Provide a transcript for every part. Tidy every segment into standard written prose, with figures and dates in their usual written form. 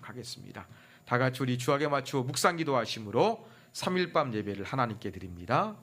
하겠습니다. 다 같이 우리 주악에 맞추어 묵상 기도하심으로 3일 밤 예배를 하나님께 드립니다.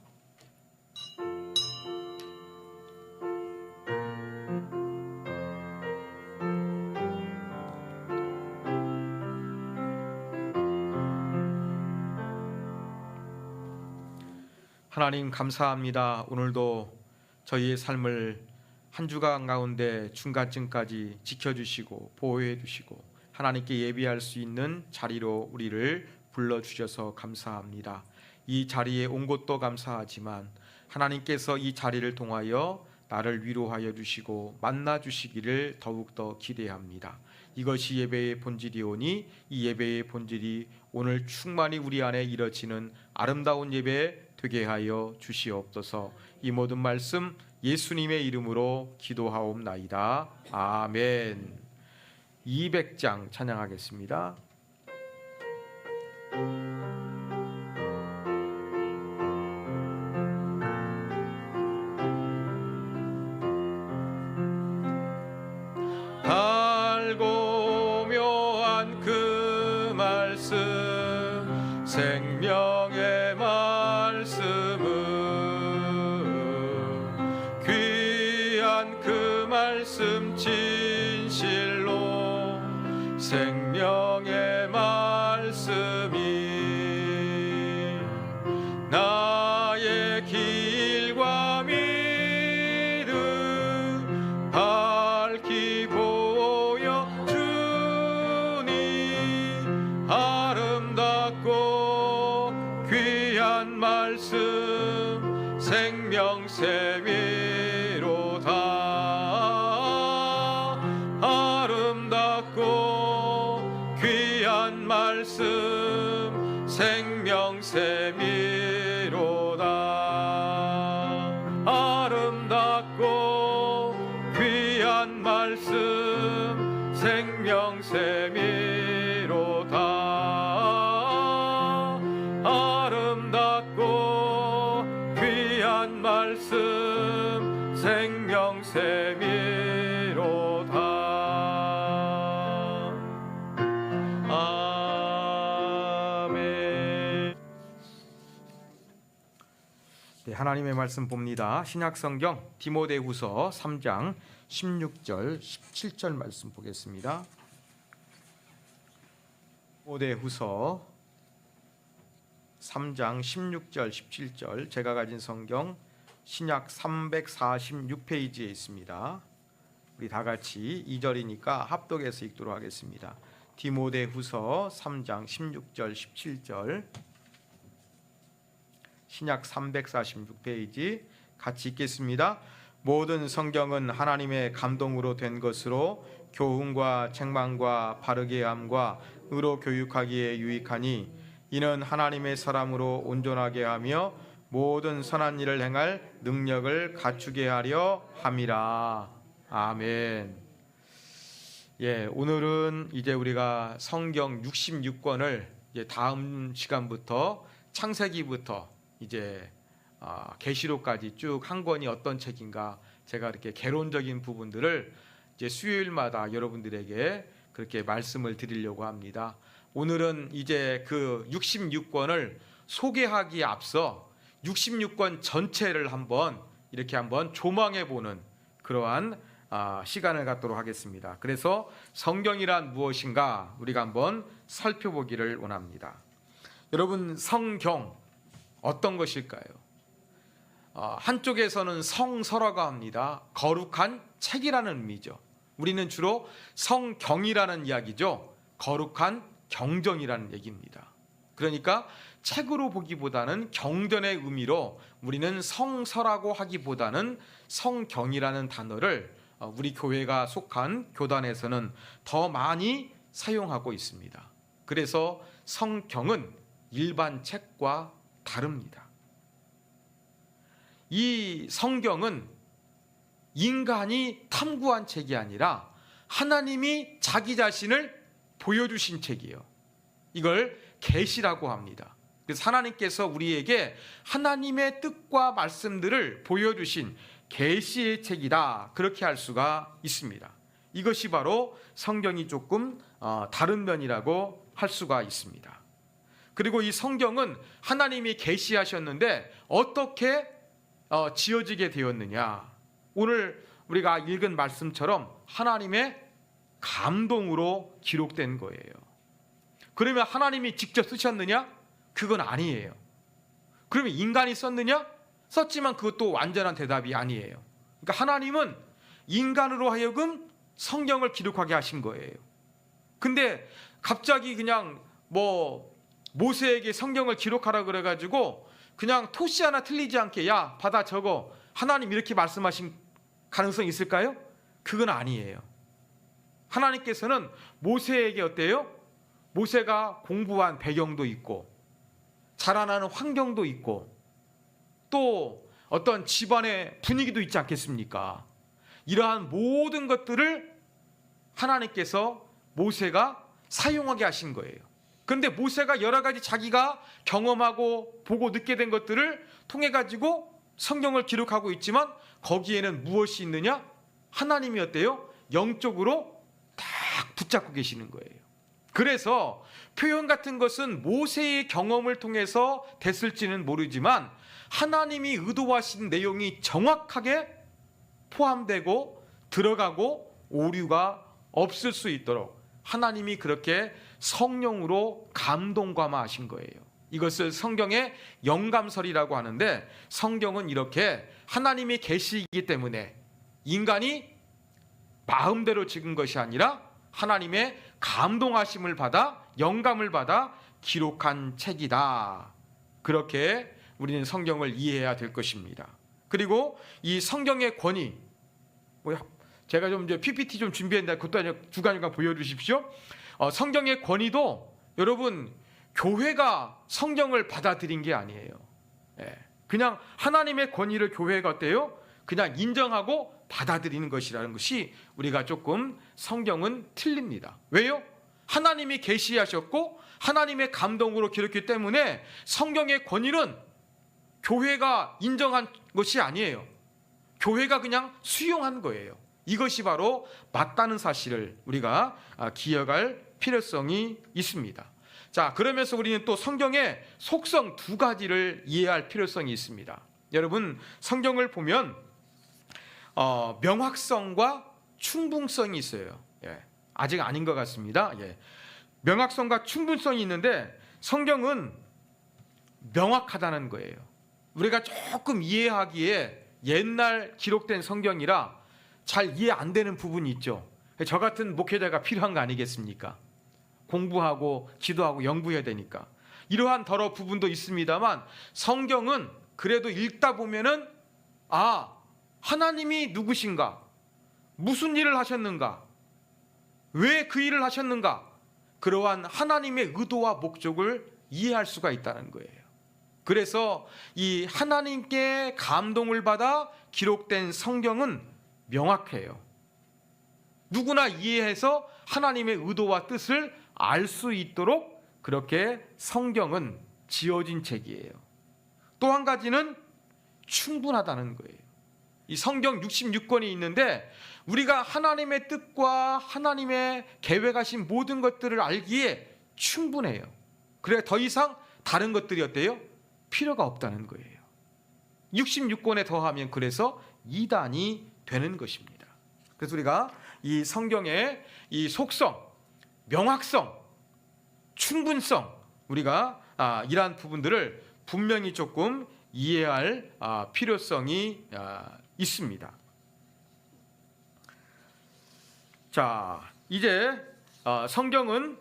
하나님 감사합니다. 오늘도 저희의 삶을 한 주간 가운데 중간쯤까지 지켜주시고 보호해 주시고 하나님께 예배할 수 있는 자리로 우리를 불러주셔서 감사합니다. 이 자리에 온 것도 감사하지만 하나님께서 이 자리를 통하여 나를 위로하여 주시고 만나 주시기를 더욱더 기대합니다. 이것이 예배의 본질이오니 이 예배의 본질이 오늘 충만히 우리 안에 이뤄지는 아름다운 예배 되게 하여 주시옵소서. 이 모든 말씀 예수님의 이름으로 기도하옵나이다. 아멘. 200장 찬양하겠습니다. 달고 묘한 그 말씀 생명의 말씀은 귀한 그 말씀 진실로 생명의 말씀이 나의 길과 믿음 밝히 보여주니 아름답고 귀한 말씀 생명샘이로다. 아름답고 귀한 말씀 생명샘이로다. 아름답고 귀한 말씀 생명샘이로다. 아름답고 귀한 말씀 생명샘이로다. 아멘. 네, 하나님의 말씀 봅니다. 신약성경 디모데후서 3장 16절 17절 말씀 보겠습니다. 디모데후서 3장 16절 17절 제가 가진 성경 신약 346페이지에 있습니다. 우리 다 같이 2절이니까 합독해서 읽도록 하겠습니다. 디모데후서 3장 16절 17절 신약 346페이지 같이 읽겠습니다. 모든 성경은 하나님의 감동으로 된 것으로 교훈과 책망과 바르게 함과 의로 교육하기에 유익하니 이는 하나님의 사람으로 온전하게 하며 모든 선한 일을 행할 능력을 갖추게 하려 함이라. 아멘. 예, 오늘은 이제 우리가 성경 66권을 이제 다음 시간부터 창세기부터 이제 계시록까지 쭉 한 권이 어떤 책인가 제가 이렇게 개론적인 부분들을 이제 수요일마다 여러분들에게 그렇게 말씀을 드리려고 합니다. 오늘은 이제 그 66권을 소개하기에 앞서 66권 전체를 한번 이렇게 한번 조망해 보는 그러한 시간을 갖도록 하겠습니다. 그래서 성경이란 무엇인가 우리가 한번 살펴보기를 원합니다. 여러분, 성경 어떤 것일까요? 한쪽에서는 성서라고 합니다. 거룩한 책이라는 의미죠. 우리는 주로 성경이라는 이야기죠. 거룩한 경전이라는 얘기입니다. 그러니까 책으로 보기보다는 경전의 의미로 우리는 성서라고 하기보다는 성경이라는 단어를 우리 교회가 속한 교단에서는 더 많이 사용하고 있습니다. 그래서 성경은 일반 책과 다릅니다. 이 성경은 인간이 탐구한 책이 아니라 하나님이 자기 자신을 보여주신 책이에요. 이걸 계시라고 합니다. 그래서 하나님께서 우리에게 하나님의 뜻과 말씀들을 보여주신 계시의 책이다, 그렇게 할 수가 있습니다. 이것이 바로 성경이 조금 다른 면이라고 할 수가 있습니다. 그리고 이 성경은 하나님이 계시하셨는데 어떻게 지어지게 되었느냐? 오늘 우리가 읽은 말씀처럼 하나님의 감동으로 기록된 거예요. 그러면 하나님이 직접 쓰셨느냐? 그건 아니에요. 그러면 인간이 썼느냐? 썼지만 그것도 완전한 대답이 아니에요. 그러니까 하나님은 인간으로 하여금 성경을 기록하게 하신 거예요. 근데 갑자기 그냥 모세에게 성경을 기록하라 그래가지고 그냥 토시 하나 틀리지 않게 야 받아 적어 하나님 이렇게 말씀하신 가능성이 있을까요? 그건 아니에요. 하나님께서는 모세에게 어때요? 모세가 공부한 배경도 있고 자라나는 환경도 있고 또 어떤 집안의 분위기도 있지 않겠습니까? 이러한 모든 것들을 하나님께서 모세가 사용하게 하신 거예요. 그런데 모세가 여러 가지 자기가 경험하고 보고 느끼게 된 것들을 통해 가지고 성경을 기록하고 있지만 거기에는 무엇이 있느냐? 하나님이 어때요? 영적으로 딱 붙잡고 계시는 거예요. 그래서 표현 같은 것은 모세의 경험을 통해서 됐을지는 모르지만 하나님이 의도하신 내용이 정확하게 포함되고 들어가고 오류가 없을 수 있도록 하나님이 그렇게 성령으로 감동감화하신 거예요. 이것을 성경의 영감설이라고 하는데 성경은 이렇게 하나님의 계시이기 때문에 인간이 마음대로 적은 것이 아니라 하나님의 감동하심을 받아 영감을 받아 기록한 책이다. 그렇게 우리는 성경을 이해해야 될 것입니다. 그리고 이 성경의 권위, 제가 좀 이제 PPT 좀 준비했는데 그것도 주간주간 보여주십시오. 성경의 권위도 여러분 교회가 성경을 받아들인 게 아니에요. 그냥 하나님의 권위를 교회가 어때요? 그냥 인정하고 받아들이는 것이라는 것이 우리가 조금 성경은 틀립니다. 왜요? 하나님이 계시하셨고 하나님의 감동으로 기록했기 때문에 성경의 권위는 교회가 인정한 것이 아니에요. 교회가 그냥 수용한 거예요. 이것이 바로 맞다는 사실을 우리가 기억할 필요성이 있습니다. 자, 그러면서 우리는 또 성경의 속성 두 가지를 이해할 필요성이 있습니다. 여러분 성경을 보면 명확성과 충분성이 있어요. 아직 아닌 것 같습니다. 명확성과 충분성이 있는데 성경은 명확하다는 거예요. 우리가 조금 이해하기에 옛날 기록된 성경이라 잘 이해 안 되는 부분이 있죠. 저 같은 목회자가 필요한 거 아니겠습니까? 공부하고 기도하고 연구해야 되니까. 이러한 더러 부분도 있습니다만 성경은 그래도 읽다 보면은 하나님이 누구신가? 무슨 일을 하셨는가? 왜 그 일을 하셨는가? 그러한 하나님의 의도와 목적을 이해할 수가 있다는 거예요. 그래서 이 하나님께 감동을 받아 기록된 성경은 명확해요. 누구나 이해해서 하나님의 의도와 뜻을 알 수 있도록 그렇게 성경은 지어진 책이에요. 또 한 가지는 충분하다는 거예요. 이 성경 66권이 있는데 우리가 하나님의 뜻과 하나님의 계획하신 모든 것들을 알기에 충분해요. 그래 더 이상 다른 것들이 어때요? 필요가 없다는 거예요. 66권에 더하면 그래서 2단이 되는 것입니다. 그래서 우리가 이 성경의 이 속성, 명확성, 충분성 우리가 이러한 부분들을 분명히 조금 이해할 필요성이 있습니다. 자, 이제 성경은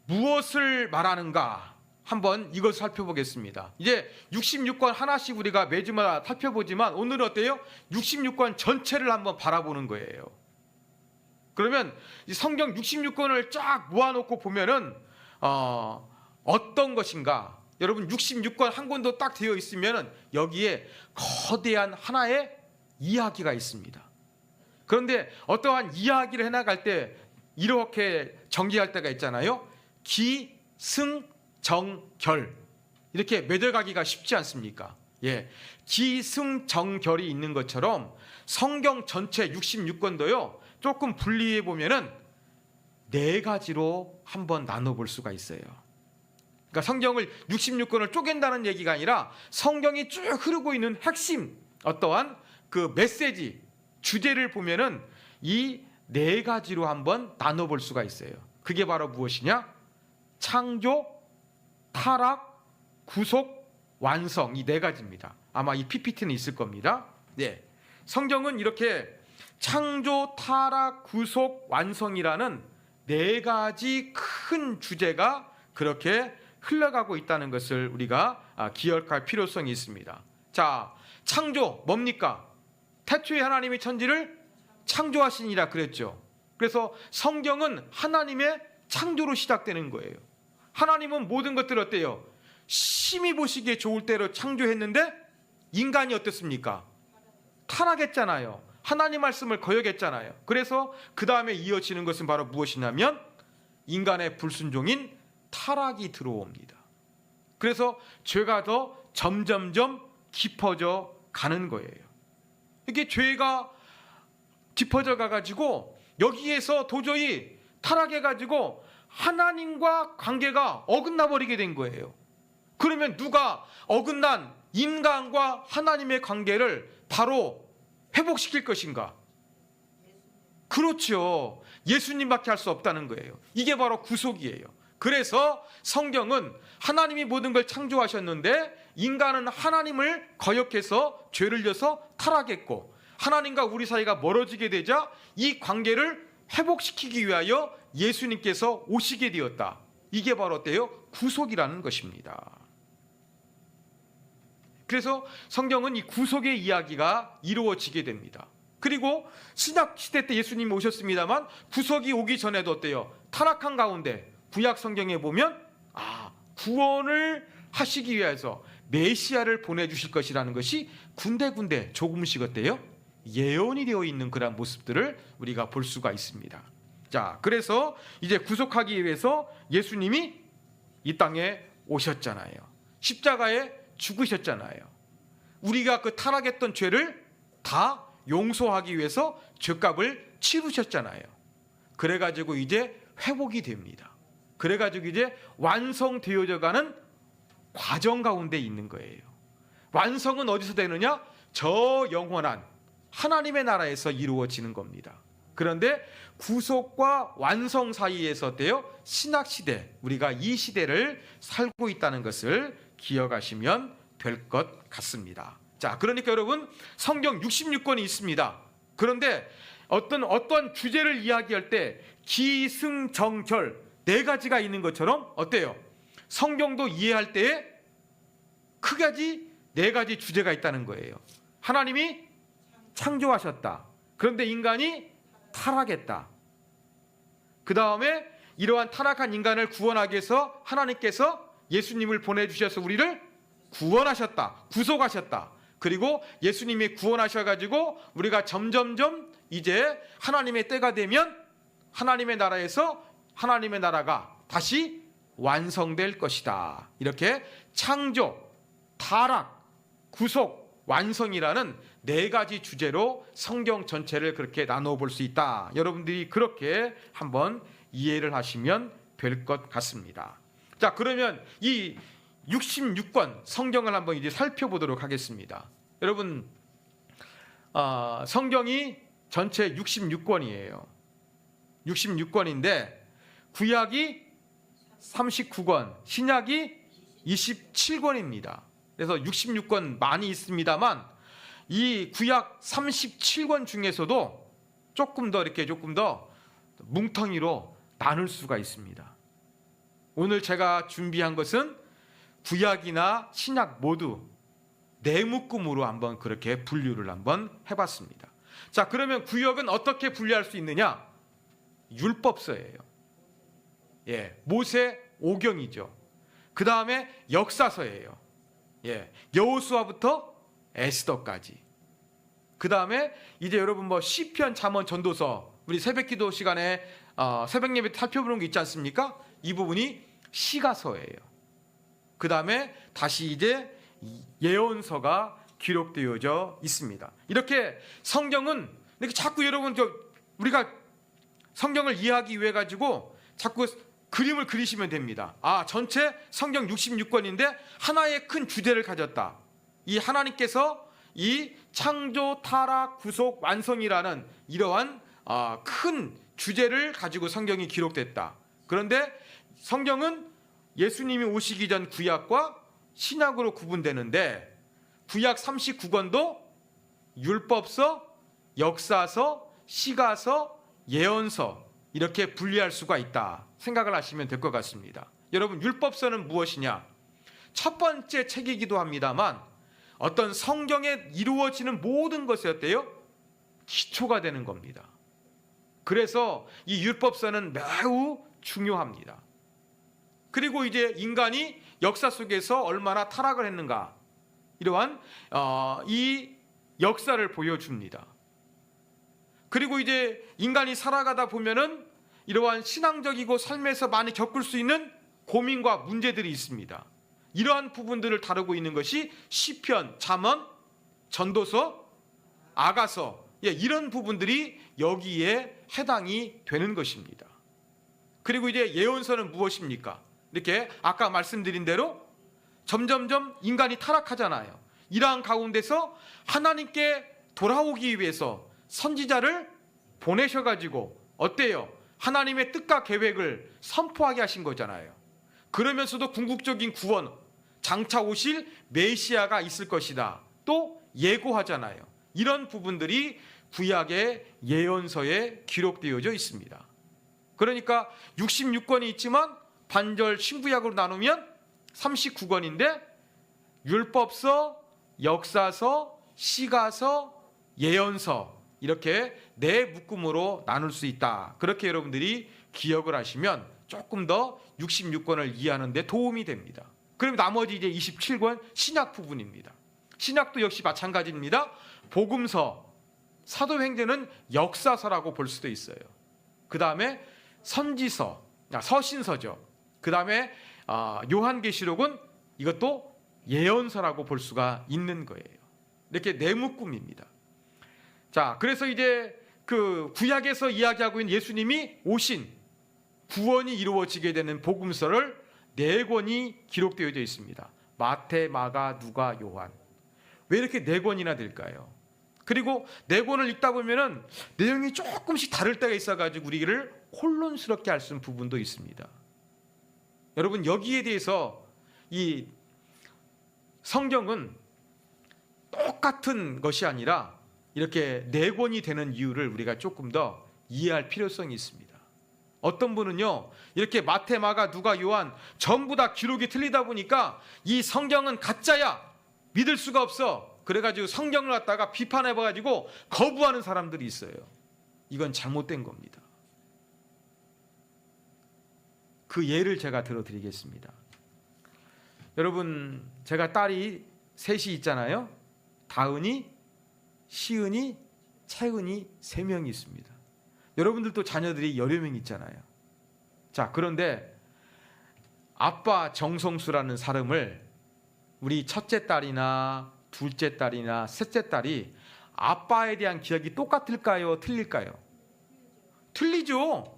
무엇을 말하는가 한번 이것을 살펴보겠습니다. 이제 66권 하나씩 우리가 매주마다 살펴보지만 오늘은 어때요? 66권 전체를 한번 바라보는 거예요. 그러면 이 성경 66권을 쫙 모아놓고 보면은 어떤 것인가? 여러분 66권 한 권도 딱 되어 있으면은 여기에 거대한 하나의 이야기가 있습니다. 그런데 어떠한 이야기를 해나갈 때 이렇게 전개할 때가 있잖아요. 기, 승, 정, 결 이렇게 매달가기가 쉽지 않습니까? 기, 승, 정, 결이 있는 것처럼 성경 전체 66권도요 조금 분리해 보면은 네 가지로 한번 나눠볼 수가 있어요. 그러니까 성경을 66권을 쪼갠다는 얘기가 아니라 성경이 쭉 흐르고 있는 핵심 어떠한 그 메시지 주제를 보면은 이 네 가지로 한번 나눠볼 수가 있어요. 그게 바로 무엇이냐? 창조, 타락, 구속, 완성, 이 네 가지입니다. 아마 이 PPT는 있을 겁니다. 네. 성경은 이렇게 창조, 타락, 구속, 완성이라는 네 가지 큰 주제가 그렇게 흘러가고 있다는 것을 우리가 기억할 필요성이 있습니다. 자, 창조 뭡니까? 태초에 하나님이 천지를 창조하시니라 그랬죠. 그래서 성경은 하나님의 창조로 시작되는 거예요. 하나님은 모든 것들을 어때요? 심히 보시기에 좋을 대로 창조했는데 인간이 어떻습니까? 타락했잖아요. 하나님 말씀을 거역했잖아요. 그래서 그 다음에 이어지는 것은 바로 무엇이냐면 인간의 불순종인 타락이 들어옵니다. 그래서 죄가 더 점점점 깊어져 가는 거예요. 이게 죄가 깊어져 가가지고 여기에서 도저히 타락해가지고 하나님과 관계가 어긋나 버리게 된 거예요. 그러면 누가 어긋난 인간과 하나님의 관계를 바로 회복시킬 것인가? 그렇죠. 예수님밖에 할 수 없다는 거예요. 이게 바로 구속이에요. 그래서 성경은 하나님이 모든 걸 창조하셨는데 인간은 하나님을 거역해서 죄를 져서 타락했고 하나님과 우리 사이가 멀어지게 되자 이 관계를 회복시키기 위하여 예수님께서 오시게 되었다. 이게 바로 어때요? 구속이라는 것입니다. 그래서 성경은 이 구속의 이야기가 이루어지게 됩니다. 그리고 신약 시대 때 예수님이 오셨습니다만 구속이 오기 전에도 어때요? 타락한 가운데 구약 성경에 보면 구원을 하시기 위해서 메시아를 보내주실 것이라는 것이 군데군데 조금씩 어때요? 예언이 되어 있는 그런 모습들을 우리가 볼 수가 있습니다. 자, 그래서 이제 구속하기 위해서 예수님이 이 땅에 오셨잖아요. 십자가에 죽으셨잖아요. 우리가 그 타락했던 죄를 다 용서하기 위해서 죄값을 치르셨잖아요. 그래가지고 이제 회복이 됩니다. 그래가지고 이제 완성되어져 가는 과정 가운데 있는 거예요. 완성은 어디서 되느냐? 저 영원한 하나님의 나라에서 이루어지는 겁니다. 그런데 구속과 완성 사이에서 어때요? 신약시대, 우리가 이 시대를 살고 있다는 것을 기억하시면 될 것 같습니다. 자, 그러니까 여러분 성경 66권이 있습니다. 그런데 어떤 주제를 이야기할 때 기승정결 네 가지가 있는 것처럼 어때요? 성경도 이해할 때에 크게 네 가지 주제가 있다는 거예요. 하나님이 창조하셨다. 그런데 인간이 타락했다. 그 다음에 이러한 타락한 인간을 구원하기 위해서 하나님께서 예수님을 보내주셔서 우리를 구원하셨다. 구속하셨다. 그리고 예수님이 구원하셔가지고 우리가 점점점 이제 하나님의 때가 되면 하나님의 나라에서 하나님의 나라가 다시 완성될 것이다. 이렇게 창조, 타락, 구속, 완성이라는 네 가지 주제로 성경 전체를 그렇게 나눠볼 수 있다. 여러분들이 그렇게 한번 이해를 하시면 될 것 같습니다. 자, 그러면 이 66권 성경을 한번 이제 살펴보도록 하겠습니다. 여러분, 성경이 전체 66권이에요. 66권인데 구약이 39권, 신약이 27권입니다. 그래서 66권 많이 있습니다만 이 구약 37권 중에서도 조금 더 뭉텅이로 나눌 수가 있습니다. 오늘 제가 준비한 것은 구약이나 신약 모두 네 묶음으로 한번 그렇게 분류를 한번 해봤습니다. 자, 그러면 구약은 어떻게 분류할 수 있느냐? 율법서예요. 모세 오경이죠. 그 다음에 역사서예요. 여호수아부터 에스더까지. 그 다음에 이제 여러분 시편, 잠언, 전도서, 우리 새벽기도 시간에 새벽 예배 살펴보는 게 있지 않습니까? 이 부분이 시가서예요. 그 다음에 다시 이제 예언서가 기록되어져 있습니다. 이렇게 성경은 이렇게 자꾸 여러분 우리가 성경을 이해하기 위해 가지고 자꾸 그림을 그리시면 됩니다. 전체 성경 66권인데 하나의 큰 주제를 가졌다. 이 하나님께서 이 창조, 타락, 구속, 완성이라는 이러한 큰 주제를 가지고 성경이 기록됐다. 그런데 성경은 예수님이 오시기 전 구약과 신약으로 구분되는데 구약 39권도 율법서, 역사서, 시가서, 예언서 이렇게 분리할 수가 있다 생각을 하시면 될 것 같습니다. 여러분, 율법서는 무엇이냐? 첫 번째 책이기도 합니다만 어떤 성경에 이루어지는 모든 것이 어때요? 기초가 되는 겁니다. 그래서 이 율법서는 매우 중요합니다. 그리고 이제 인간이 역사 속에서 얼마나 타락을 했는가, 이러한 이 역사를 보여줍니다. 그리고 이제 인간이 살아가다 보면은 이러한 신앙적이고 삶에서 많이 겪을 수 있는 고민과 문제들이 있습니다. 이러한 부분들을 다루고 있는 것이 시편, 잠언, 전도서, 아가서, 이런 부분들이 여기에 해당이 되는 것입니다. 그리고 이제 예언서는 무엇입니까? 이렇게 아까 말씀드린 대로 점점점 인간이 타락하잖아요. 이러한 가운데서 하나님께 돌아오기 위해서 선지자를 보내셔가지고 어때요? 하나님의 뜻과 계획을 선포하게 하신 거잖아요. 그러면서도 궁극적인 구원, 장차 오실 메시아가 있을 것이다 또 예고하잖아요. 이런 부분들이 구약의 예언서에 기록되어져 있습니다. 그러니까 66권이 있지만 반절 신구약으로 나누면 39권인데 율법서, 역사서, 시가서, 예언서 이렇게 네 묶음으로 나눌 수 있다. 그렇게 여러분들이 기억을 하시면 조금 더 66권을 이해하는 데 도움이 됩니다. 그럼 나머지 이제 27권 신약 부분입니다. 신약도 역시 마찬가지입니다. 복음서, 사도행전은 역사서라고 볼 수도 있어요. 그 다음에 선지서, 서신서죠. 그 다음에 요한계시록은 이것도 예언서라고 볼 수가 있는 거예요. 이렇게 네 묶음입니다. 자, 그래서 이제 그 구약에서 이야기하고 있는 예수님이 오신 구원이 이루어지게 되는 복음서를 네 권이 기록되어져 있습니다. 마태, 마가, 누가, 요한. 왜 이렇게 네 권이나 될까요? 그리고 네 권을 읽다 보면은 내용이 조금씩 다를 때가 있어가지고 우리를 혼란스럽게 할 수 있는 부분도 있습니다. 여러분, 여기에 대해서 이 성경은 똑같은 것이 아니라 이렇게 네 권이 되는 이유를 우리가 조금 더 이해할 필요성이 있습니다. 어떤 분은요, 이렇게 마태, 마가, 누가, 요한 전부 다 기록이 틀리다 보니까 이 성경은 가짜야, 믿을 수가 없어, 그래가지고 성경을 갖다가 비판해봐가지고 거부하는 사람들이 있어요. 이건 잘못된 겁니다. 그 예를 제가 들어드리겠습니다. 여러분, 제가 딸이 셋이 있잖아요. 다은이, 시은이, 채은이 3명이 있습니다. 여러분들도 자녀들이 여러 명 있잖아요. 자, 그런데 아빠 정성수라는 사람을 우리 첫째 딸이나 둘째 딸이나 셋째 딸이 아빠에 대한 기억이 똑같을까요? 틀릴까요? 틀리죠.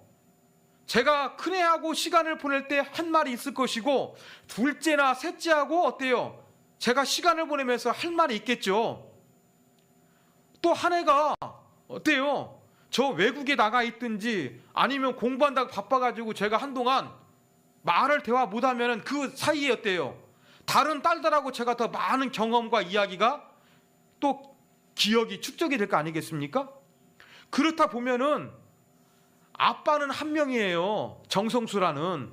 제가 큰애하고 시간을 보낼 때 한 말이 있을 것이고 둘째나 셋째하고 어때요? 제가 시간을 보내면서 할 말이 있겠죠. 또 한 애가 어때요? 저 외국에 나가 있든지 아니면 공부한다고 바빠가지고 제가 한동안 말을 대화 못하면 그 사이에 어때요? 다른 딸들하고 제가 더 많은 경험과 이야기가 또 기억이 축적이 될 거 아니겠습니까? 그렇다 보면은 아빠는 한 명이에요. 정성수라는.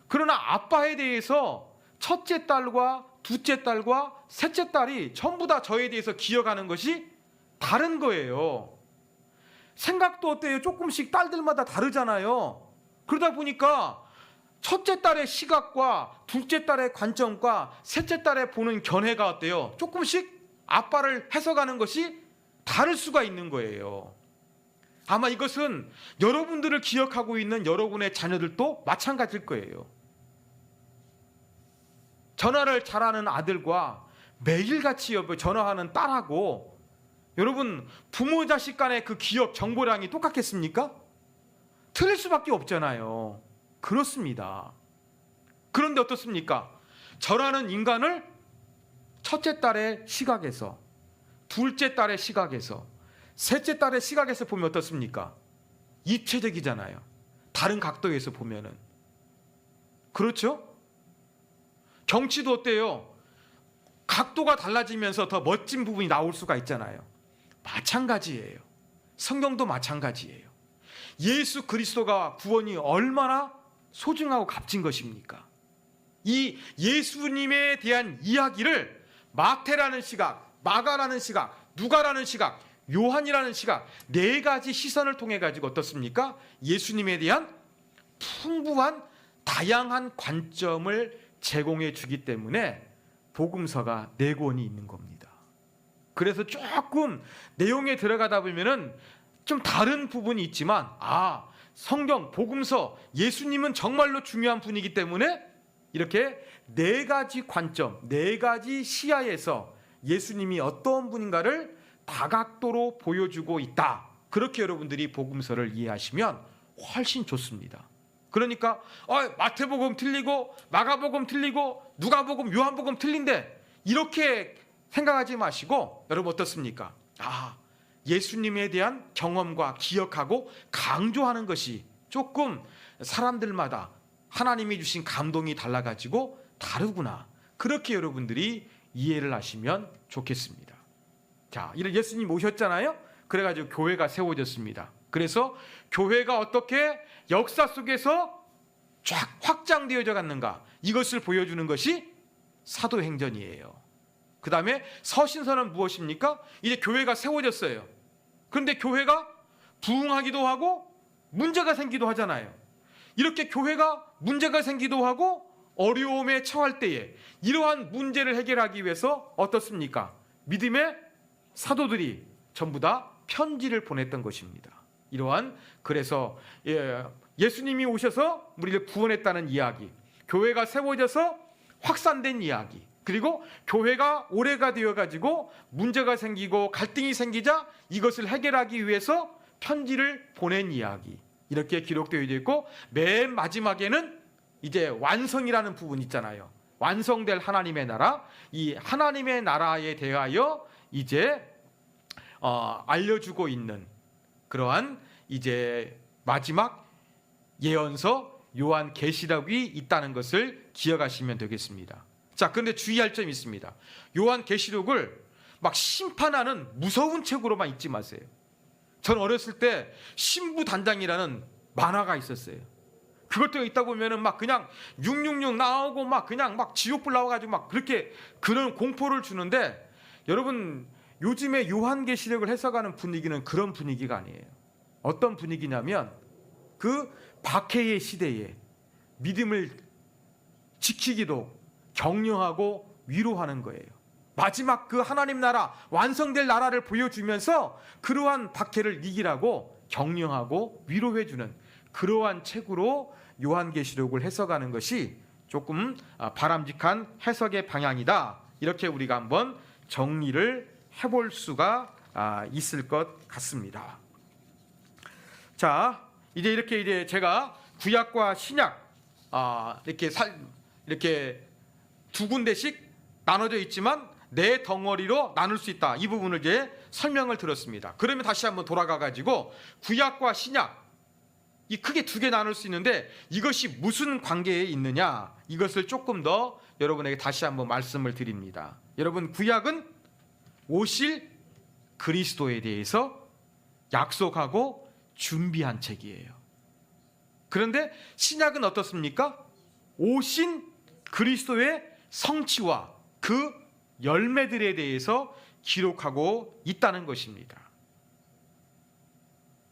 그러나 아빠에 대해서 첫째 딸과 둘째 딸과 셋째 딸이 전부 다 저에 대해서 기억하는 것이 다른 거예요. 생각도 어때요? 조금씩 딸들마다 다르잖아요. 그러다 보니까 첫째 딸의 시각과 둘째 딸의 관점과 셋째 딸의 보는 견해가 어때요? 조금씩 아빠를 해석하는 것이 다를 수가 있는 거예요. 아마 이것은 여러분들을 기억하고 있는 여러분의 자녀들도 마찬가지일 거예요. 전화를 잘하는 아들과 매일같이 전화하는 딸하고 여러분 부모 자식 간의 그 기억 정보량이 똑같겠습니까? 틀릴 수밖에 없잖아요. 그렇습니다. 그런데 어떻습니까? 저라는 인간을 첫째 딸의 시각에서, 둘째 딸의 시각에서, 셋째 딸의 시각에서 보면 어떻습니까? 입체적이잖아요. 다른 각도에서 보면은. 그렇죠? 경치도 어때요? 각도가 달라지면서 더 멋진 부분이 나올 수가 있잖아요. 마찬가지예요. 성경도 마찬가지예요. 예수 그리스도가 구원이 얼마나 소중하고 값진 것입니까? 이 예수님에 대한 이야기를 마태라는 시각, 마가라는 시각, 누가라는 시각, 요한이라는 시각, 네 가지 시선을 통해 가지고 어떻습니까? 예수님에 대한 풍부한 다양한 관점을 제공해 주기 때문에 복음서가 네 권이 있는 겁니다. 그래서 조금 내용에 들어가다 보면은 좀 다른 부분이 있지만, 성경, 복음서, 예수님은 정말로 중요한 분이기 때문에 이렇게 네 가지 관점, 네 가지 시야에서 예수님이 어떤 분인가를 다각도로 보여주고 있다. 그렇게 여러분들이 복음서를 이해하시면 훨씬 좋습니다. 그러니까 마태복음 틀리고 마가복음 틀리고 누가복음, 요한복음 틀린데 이렇게 생각하지 마시고, 여러분 어떻습니까? 예수님에 대한 경험과 기억하고 강조하는 것이 조금 사람들마다 하나님이 주신 감동이 달라가지고 다르구나. 그렇게 여러분들이 이해를 하시면 좋겠습니다. 자, 이런 예수님 오셨잖아요. 그래가지고 교회가 세워졌습니다. 그래서 교회가 어떻게 역사 속에서 쫙 확장되어져 갔는가, 이것을 보여주는 것이 사도행전이에요. 그 다음에 서신서는 무엇입니까? 이제 교회가 세워졌어요. 그런데 교회가 부흥하기도 하고 문제가 생기도 하잖아요. 이렇게 교회가 문제가 생기도 하고 어려움에 처할 때에 이러한 문제를 해결하기 위해서 어떻습니까? 믿음의 사도들이 전부 다 편지를 보냈던 것입니다. 이러한, 그래서 예수님이 오셔서 우리를 구원했다는 이야기, 교회가 세워져서 확산된 이야기, 그리고 교회가 오래가 되어가지고 문제가 생기고 갈등이 생기자 이것을 해결하기 위해서 편지를 보낸 이야기, 이렇게 기록되어 있고, 맨 마지막에는 이제 완성이라는 부분 있잖아요. 완성될 하나님의 나라, 이 하나님의 나라에 대하여 이제 알려주고 있는 그러한 이제 마지막 예언서 요한계시록이 있다는 것을 기억하시면 되겠습니다. 자, 그런데 주의할 점이 있습니다. 요한계시록을 막 심판하는 무서운 책으로만 읽지 마세요. 전 어렸을 때 신부단장이라는 만화가 있었어요. 그것도 있다 보면은 막 그냥 666 나오고 막 그냥 막 지옥불 나와가지고 막 그렇게 그런 공포를 주는데, 여러분 요즘에 요한계시록을 해석하는 분위기는 그런 분위기가 아니에요. 어떤 분위기냐면 그 박해의 시대에 믿음을 지키기도 격려하고 위로하는 거예요. 마지막 그 하나님 나라, 완성될 나라를 보여주면서 그러한 박해를 이기라고 격려하고 위로해주는 그러한 책으로 요한계시록을 해석하는 것이 조금 바람직한 해석의 방향이다. 이렇게 우리가 한번 정리를 해볼 수가 있을 것 같습니다. 자, 이제 제가 구약과 신약 이렇게 두 군데씩 나눠져 있지만 네 덩어리로 나눌 수 있다. 이 부분을 이제 설명을 들었습니다. 그러면 다시 한번 돌아가 가지고 구약과 신약, 이 크게 두 개 나눌 수 있는데 이것이 무슨 관계에 있느냐, 이것을 조금 더 여러분에게 다시 한번 말씀을 드립니다. 여러분, 구약은 오실 그리스도에 대해서 약속하고 준비한 책이에요. 그런데 신약은 어떻습니까? 오신 그리스도의 성취와 그 열매들에 대해서 기록하고 있다는 것입니다.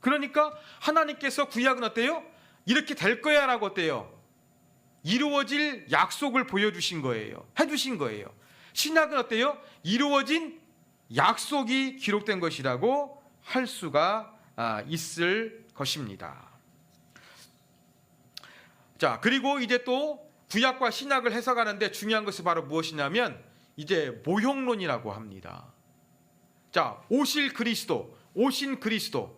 그러니까 하나님께서 구약은 어때요? 이렇게 될 거야 라고 어때요? 이루어질 약속을 보여주신 거예요. 해주신 거예요. 신약은 어때요? 이루어진 약속이 기록된 것이라고 할 수가 있을 것입니다. 자, 그리고 이제 또 구약과 신약을 해석하는데 중요한 것이 바로 무엇이냐면 이제 모형론이라고 합니다. 자, 오실 그리스도, 오신 그리스도,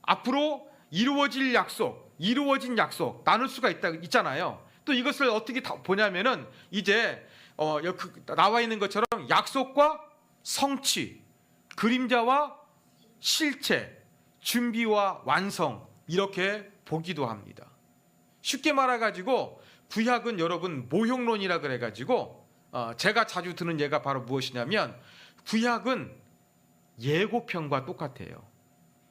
앞으로 이루어질 약속, 이루어진 약속 나눌 수가 있잖아요. 또 이것을 어떻게 보냐면은 이제 나와 있는 것처럼 약속과 성취, 그림자와 실체, 준비와 완성 이렇게 보기도 합니다. 쉽게 말해가지고 구약은 여러분 모형론이라 그래가지고 제가 자주 드는 예가 바로 무엇이냐면 구약은 예고편과 똑같아요.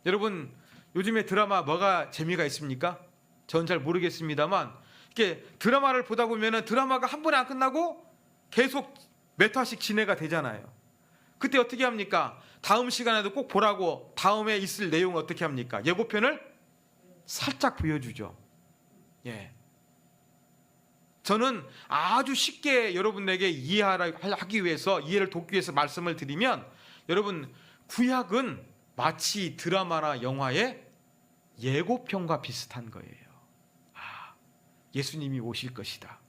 여러분 요즘에 드라마 뭐가 재미가 있습니까? 전 잘 모르겠습니다만 이렇게 드라마를 보다 보면은 드라마가 한 번에 안 끝나고 계속 몇 화씩 진행가 되잖아요. 그때 어떻게 합니까? 다음 시간에도 꼭 보라고 다음에 있을 내용을 어떻게 합니까? 예고편을 살짝 보여주죠. 예. 저는 아주 쉽게 여러분에게 이해하기 위해서 이해를 돕기 위해서 말씀을 드리면 여러분 구약은 마치 드라마나 영화의 예고편과 비슷한 거예요. 예수님이 오실 것이다.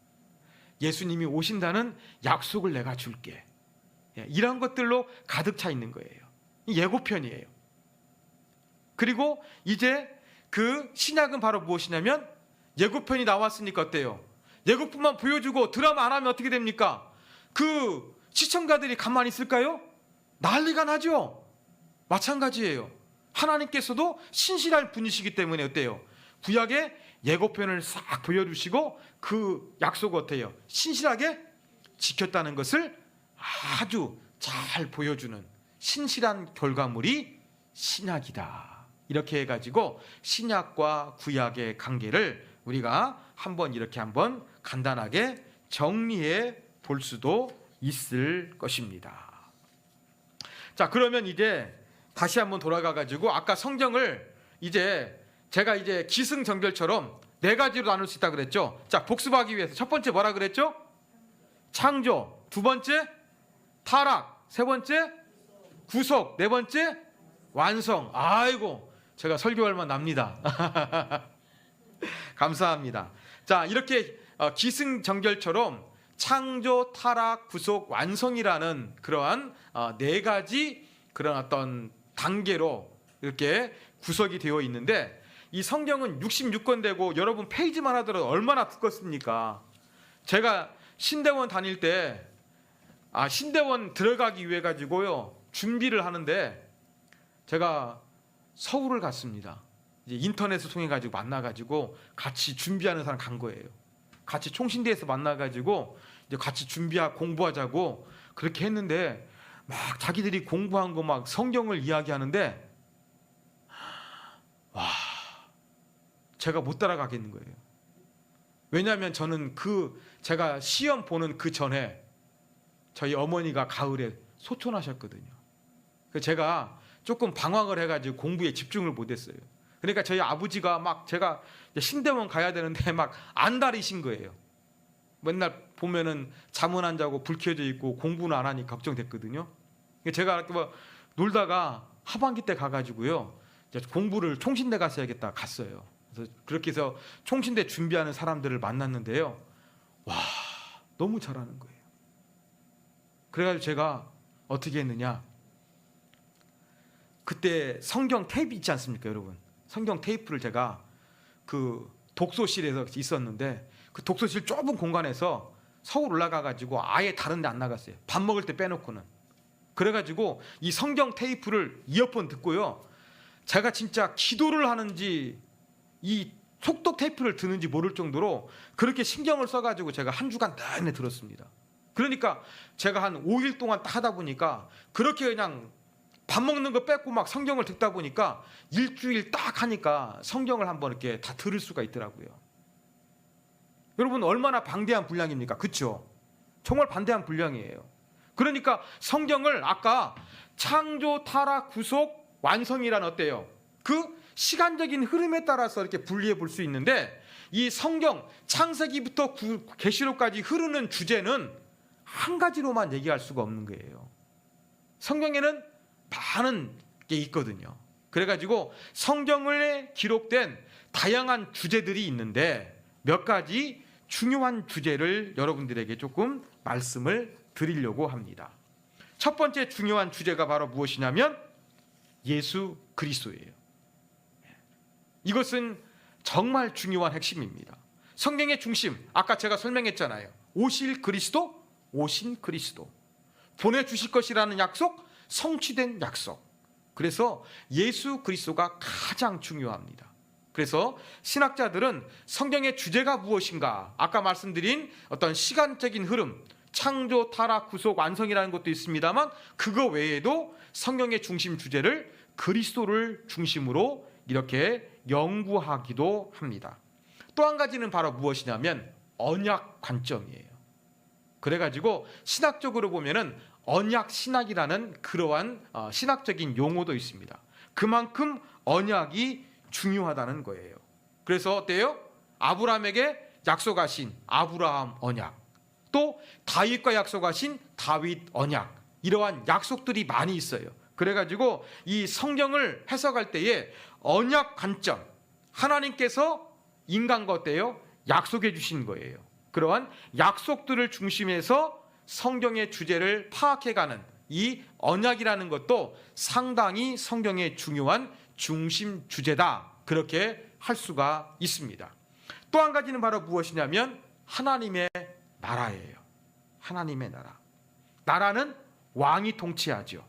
예수님이 오신다는 약속을 내가 줄게. 이런 것들로 가득 차 있는 거예요. 예고편이에요. 그리고 이제 그 신약은 바로 무엇이냐면 예고편이 나왔으니까 어때요? 예고편만 보여주고 드라마 안 하면 어떻게 됩니까? 그 시청자들이 가만히 있을까요? 난리가 나죠. 마찬가지예요. 하나님께서도 신실한 분이시기 때문에 어때요? 구약의 예고편을 싹 보여주시고 그 약속을 어때요? 신실하게 지켰다는 것을 아주 잘 보여주는 신실한 결과물이 신약이다. 이렇게 해가지고 신약과 구약의 관계를 우리가 한번 간단하게 정리해 볼 수도 있을 것입니다. 자, 그러면 이제 다시 한번 돌아가가지고 아까 성경을 제가 기승전결처럼 네 가지로 나눌 수 있다 그랬죠. 자, 복습하기 위해서 첫 번째 뭐라 그랬죠? 창조. 두 번째 타락. 세 번째 구속. 네 번째 완성. 아이고, 제가 설교할만 납니다. 감사합니다. 자, 이렇게 기승전결처럼 창조, 타락, 구속, 완성이라는 그러한 네 가지 그런 어떤 단계로 이렇게 구성이 되어 있는데 이 성경은 66권 되고 여러분 페이지만 하더라도 얼마나 두껍습니까? 제가 신대원 다닐 때 신대원 들어가기 위해 가지고요 준비를 하는데 제가 서울을 갔습니다. 이제 인터넷을 통해 가지고 만나 가지고 같이 준비하는 사람 간 거예요. 같이 총신대에서 만나 가지고 이제 같이 공부하자고 그렇게 했는데 막 자기들이 공부한 거 막 성경을 이야기하는데 와, 제가 못 따라가겠는 거예요. 왜냐하면 저는 제가 시험 보는 그 전에 저희 어머니가 가을에 소천하셨거든요. 그래서 제가 조금 방황을 해가지고 공부에 집중을 못했어요. 그러니까 저희 아버지가 막 제가 신대원 가야 되는데 막 안달이신 거예요. 맨날 보면은 잠은 안 자고 불 켜져 있고 공부는 안 하니 걱정됐거든요. 제가 놀다가 하반기 때 가가지고요 공부를 총신대 가서 해야겠다 갔어요. 그래서 그렇게 해서 총신대 준비하는 사람들을 만났는데요. 와, 너무 잘하는 거예요. 그래가지고 제가 어떻게 했느냐? 그때 성경 테이프 있지 않습니까, 여러분? 성경 테이프를 제가 그 독서실에서 있었는데 그 독서실 좁은 공간에서 서울 올라가가지고 아예 다른 데 안 나갔어요. 밥 먹을 때 빼놓고는. 그래가지고 이 성경 테이프를 이어폰 듣고요. 제가 진짜 기도를 하는지 이 속독 테이프를 듣는지 모를 정도로 그렇게 신경을 써가지고 제가 한 주간 내내 들었습니다. 그러니까 제가 한 5일 동안 딱 하다 보니까 그렇게 그냥 밥 먹는 거 뺏고 막 성경을 듣다 보니까 일주일 딱 하니까 성경을 한번 이렇게 다 들을 수가 있더라고요. 여러분 얼마나 방대한 분량입니까? 그렇죠? 정말 방대한 분량이에요. 그러니까 성경을 아까 창조, 타락, 구속, 완성이란 어때요? 그 시간적인 흐름에 따라서 이렇게 분리해 볼 수 있는데 이 성경 창세기부터 계시록까지 흐르는 주제는 한 가지로만 얘기할 수가 없는 거예요. 성경에는 많은 게 있거든요. 그래가지고 성경에 기록된 다양한 주제들이 있는데 몇 가지 중요한 주제를 여러분들에게 조금 말씀을 드리려고 합니다. 첫 번째 중요한 주제가 바로 무엇이냐면 예수 그리스도예요. 이것은 정말 중요한 핵심입니다. 성경의 중심, 아까 제가 설명했잖아요. 오실 그리스도, 오신 그리스도. 보내주실 것이라는 약속, 성취된 약속. 그래서 예수 그리스도가 가장 중요합니다. 그래서 신학자들은 성경의 주제가 무엇인가, 아까 말씀드린 어떤 시간적인 흐름, 창조, 타락, 구속, 완성이라는 것도 있습니다만 그거 외에도 성경의 중심 주제를 그리스도를 중심으로 이렇게 연구하기도 합니다. 또 한 가지는 바로 무엇이냐면 언약 관점이에요. 그래가지고 신학적으로 보면은 언약 신학이라는 그러한 신학적인 용어도 있습니다. 그만큼 언약이 중요하다는 거예요. 그래서 어때요? 아브라함에게 약속하신 아브라함 언약, 또 다윗과 약속하신 다윗 언약, 이러한 약속들이 많이 있어요. 그래가지고 이 성경을 해석할 때에 언약 관점, 하나님께서 인간과 어때요? 약속해 주신 거예요. 그러한 약속들을 중심해서 성경의 주제를 파악해가는 이 언약이라는 것도 상당히 성경의 중요한 중심 주제다, 그렇게 할 수가 있습니다. 또 한 가지는 바로 무엇이냐면 하나님의 나라예요. 하나님의 나라. 나라는 왕이 통치하죠.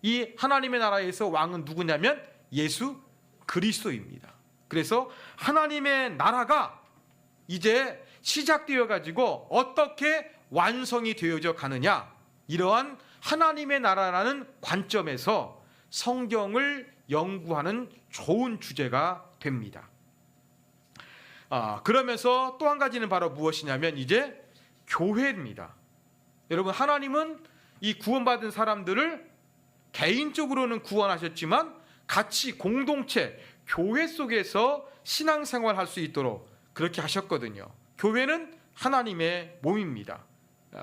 이 하나님의 나라에서 왕은 누구냐면 예수 그리스도입니다. 그래서 하나님의 나라가 이제 시작되어 가지고 어떻게 완성이 되어져 가느냐, 이러한 하나님의 나라라는 관점에서 성경을 연구하는 좋은 주제가 됩니다. 그러면서 또 한 가지는 바로 무엇이냐면 이제 교회입니다. 여러분, 하나님은 이 구원받은 사람들을 개인적으로는 구원하셨지만 같이 공동체, 교회 속에서 신앙생활할 수 있도록 그렇게 하셨거든요. 교회는 하나님의 몸입니다.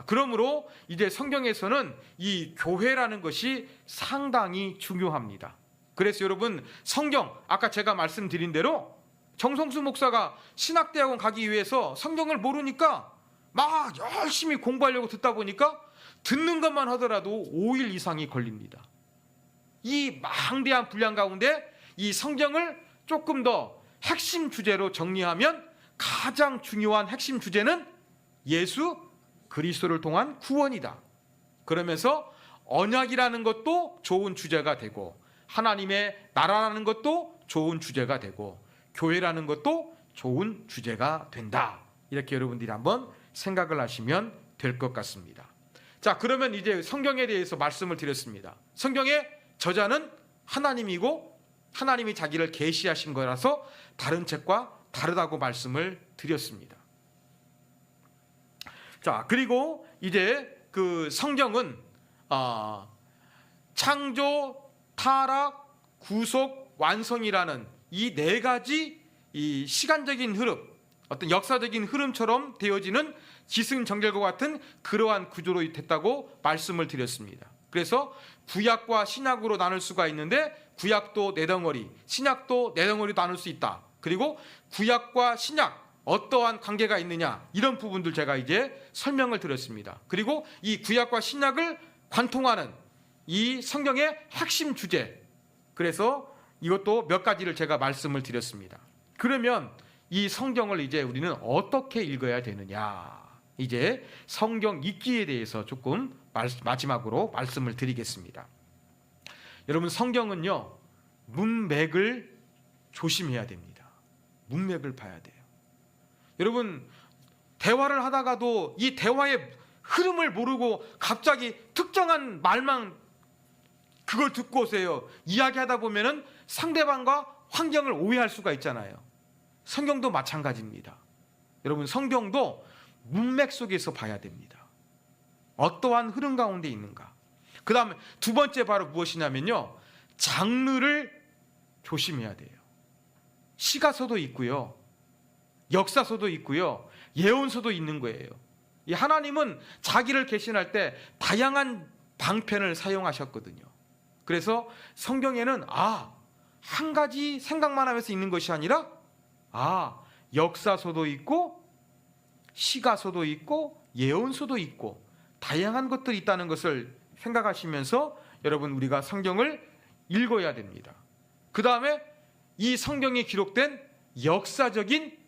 그러므로 이제 성경에서는 이 교회라는 것이 상당히 중요합니다. 그래서 여러분, 성경, 아까 제가 말씀드린 대로 정성수 목사가 신학대학원 가기 위해서 성경을 모르니까 막 열심히 공부하려고 듣다 보니까 듣는 것만 하더라도 5일 이상이 걸립니다. 이 망대한 분량 가운데 이 성경을 조금 더 핵심 주제로 정리하면 가장 중요한 핵심 주제는 예수 그리스도를 통한 구원이다. 그러면서 언약이라는 것도 좋은 주제가 되고, 하나님의 나라라는 것도 좋은 주제가 되고, 교회라는 것도 좋은 주제가 된다. 이렇게 여러분들이 한번 생각을 하시면 될 것 같습니다. 자, 그러면 이제 성경에 대해서 말씀을 드렸습니다. 성경의 저자는 하나님이고 하나님이 자기를 계시하신 거라서 다른 책과 다르다고 말씀을 드렸습니다. 자, 그리고 이제 그 성경은 창조, 타락, 구속, 완성이라는 이 네 가지 이 시간적인 흐름, 어떤 역사적인 흐름처럼 되어지는 기승전결과 같은 그러한 구조로 됐다고 말씀을 드렸습니다. 그래서 구약과 신약으로 나눌 수가 있는데 구약도 네 덩어리, 신약도 네 덩어리로 나눌 수 있다. 그리고 구약과 신약 어떠한 관계가 있느냐, 이런 부분들 제가 이제 설명을 드렸습니다. 그리고 이 구약과 신약을 관통하는 이 성경의 핵심 주제, 그래서 이것도 몇 가지를 제가 말씀을 드렸습니다. 그러면 이 성경을 이제 우리는 어떻게 읽어야 되느냐, 이제 성경 읽기에 대해서 조금 마지막으로 말씀을 드리겠습니다. 여러분, 성경은요, 문맥을 조심해야 됩니다. 문맥을 봐야 돼요. 여러분, 대화를 하다가도 이 대화의 흐름을 모르고 갑자기 특정한 말만 그걸 듣고 오세요. 이야기하다 보면은 상대방과 환경을 오해할 수가 있잖아요. 성경도 마찬가지입니다. 여러분, 성경도 문맥 속에서 봐야 됩니다. 어떠한 흐름 가운데 있는가. 그 다음에 두 번째 바로 무엇이냐면요, 장르를 조심해야 돼요. 시가서도 있고요, 역사서도 있고요, 예언서도 있는 거예요. 이 하나님은 자기를 계신할 때 다양한 방편을 사용하셨거든요. 그래서 성경에는 한 가지 생각만 하면서 읽는 것이 아니라 역사서도 있고 시가서도 있고 예언서도 있고 다양한 것들이 있다는 것을 생각하시면서 여러분, 우리가 성경을 읽어야 됩니다. 그 다음에 이 성경에 기록된 역사적인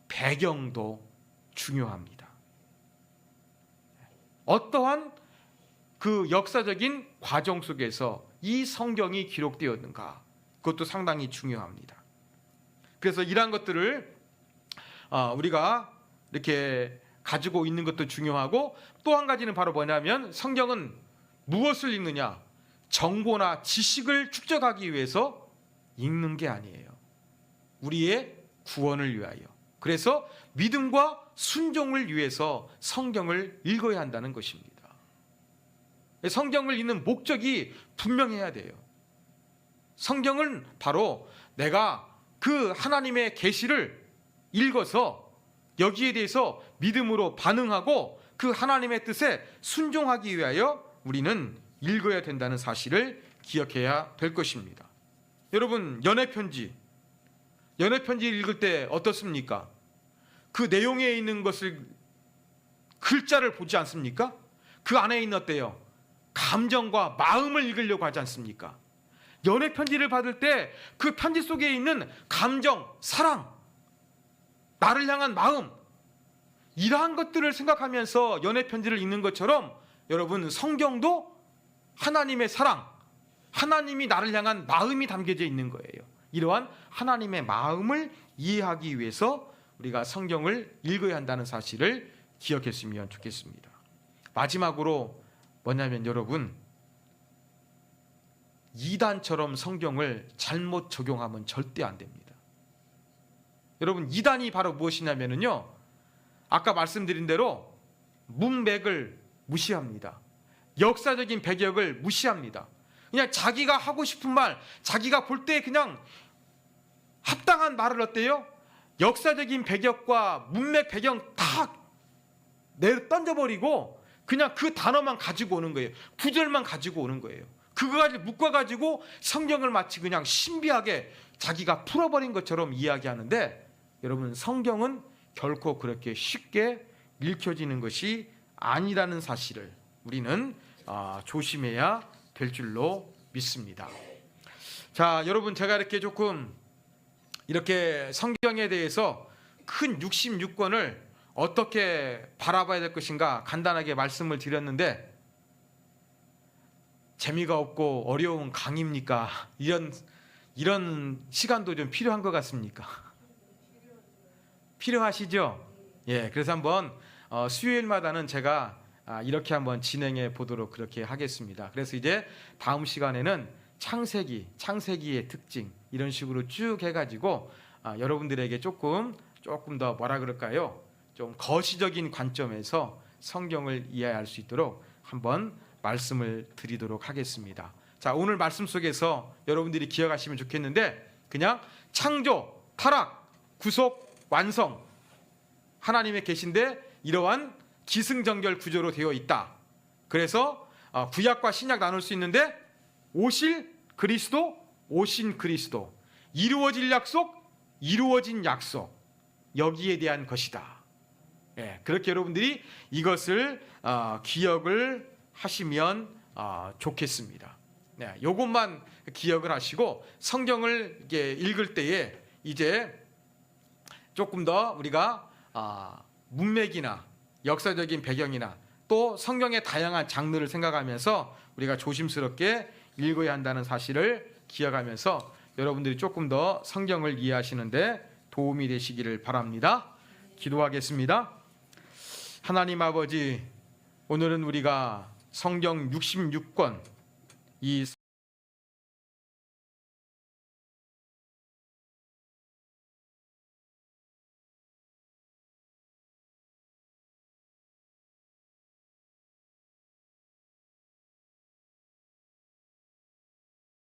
배경도 중요합니다. 어떠한 그 역사적인 과정 속에서 이 성경이 기록되었는가, 그것도 상당히 중요합니다. 그래서 이러한 것들을 우리가 이렇게 가지고 있는 것도 중요하고, 또 한 가지는 바로 뭐냐면 성경은 무엇을 읽느냐, 정보나 지식을 축적하기 위해서 읽는 게 아니에요. 우리의 구원을 위하여, 그래서 믿음과 순종을 위해서 성경을 읽어야 한다는 것입니다. 성경을 읽는 목적이 분명해야 돼요. 성경은 바로 내가 그 하나님의 계시를 읽어서 여기에 대해서 믿음으로 반응하고 그 하나님의 뜻에 순종하기 위하여 우리는 읽어야 된다는 사실을 기억해야 될 것입니다. 여러분, 연애편지를 읽을 때 어떻습니까? 그 내용에 있는 것을, 글자를 보지 않습니까? 그 안에 있는 어때요? 감정과 마음을 읽으려고 하지 않습니까? 연애편지를 받을 때 그 편지 속에 있는 감정, 사랑, 나를 향한 마음, 이러한 것들을 생각하면서 연애편지를 읽는 것처럼 여러분, 성경도 하나님의 사랑, 하나님이 나를 향한 마음이 담겨져 있는 거예요. 이러한 하나님의 마음을 이해하기 위해서 우리가 성경을 읽어야 한다는 사실을 기억했으면 좋겠습니다. 마지막으로 뭐냐면 여러분, 이단처럼 성경을 잘못 적용하면 절대 안 됩니다. 여러분, 이단이 바로 무엇이냐면요, 아까 말씀드린 대로 문맥을 무시합니다. 역사적인 배경을 무시합니다. 그냥 자기가 하고 싶은 말, 자기가 볼 때 그냥 합당한 말을 어때요? 역사적인 배경과 문맥 배경 다 내려 던져버리고 그냥 그 단어만 가지고 오는 거예요. 구절만 가지고 오는 거예요. 그거를 묶어가지고 성경을 마치 그냥 신비하게 자기가 풀어버린 것처럼 이야기하는데, 여러분, 성경은 결코 그렇게 쉽게 읽혀지는 것이 아니라는 사실을 우리는 조심해야 될 줄로 믿습니다. 자, 여러분, 제가 이렇게 성경에 대해서 큰 66권을 어떻게 바라봐야 될 것인가 간단하게 말씀을 드렸는데, 재미가 없고 어려운 강의입니까? 이런 시간도 좀 필요한 것 같습니까? 필요하시죠? 예, 그래서 한번 수요일마다는 제가 이렇게 한번 진행해 보도록 그렇게 하겠습니다. 그래서 이제 다음 시간에는 창세기의 특징, 이런 식으로 쭉 해가지고 여러분들에게 조금 더 뭐라 그럴까요? 좀 거시적인 관점에서 성경을 이해할 수 있도록 한번 말씀을 드리도록 하겠습니다. 자, 오늘 말씀 속에서 여러분들이 기억하시면 좋겠는데, 그냥 창조, 타락, 구속, 완성, 하나님의 계신데 이러한 기승전결 구조로 되어 있다. 그래서 구약과 신약 나눌 수 있는데, 오실 그리스도, 오신 그리스도, 이루어질 약속, 이루어진 약속, 여기에 대한 것이다. 예, 그렇게 여러분들이 이것을 기억을 하시면 좋겠습니다. 네, 이것만 기억을 하시고 성경을 이렇게 읽을 때에 이제 조금 더 우리가 문맥이나 역사적인 배경이나 또 성경의 다양한 장르를 생각하면서 우리가 조심스럽게 읽어야 한다는 사실을 기억하면서 여러분들이 조금 더 성경을 이해하시는데 도움이 되시기를 바랍니다. 기도하겠습니다. 하나님 아버지, 오늘은 우리가 성경 66권 이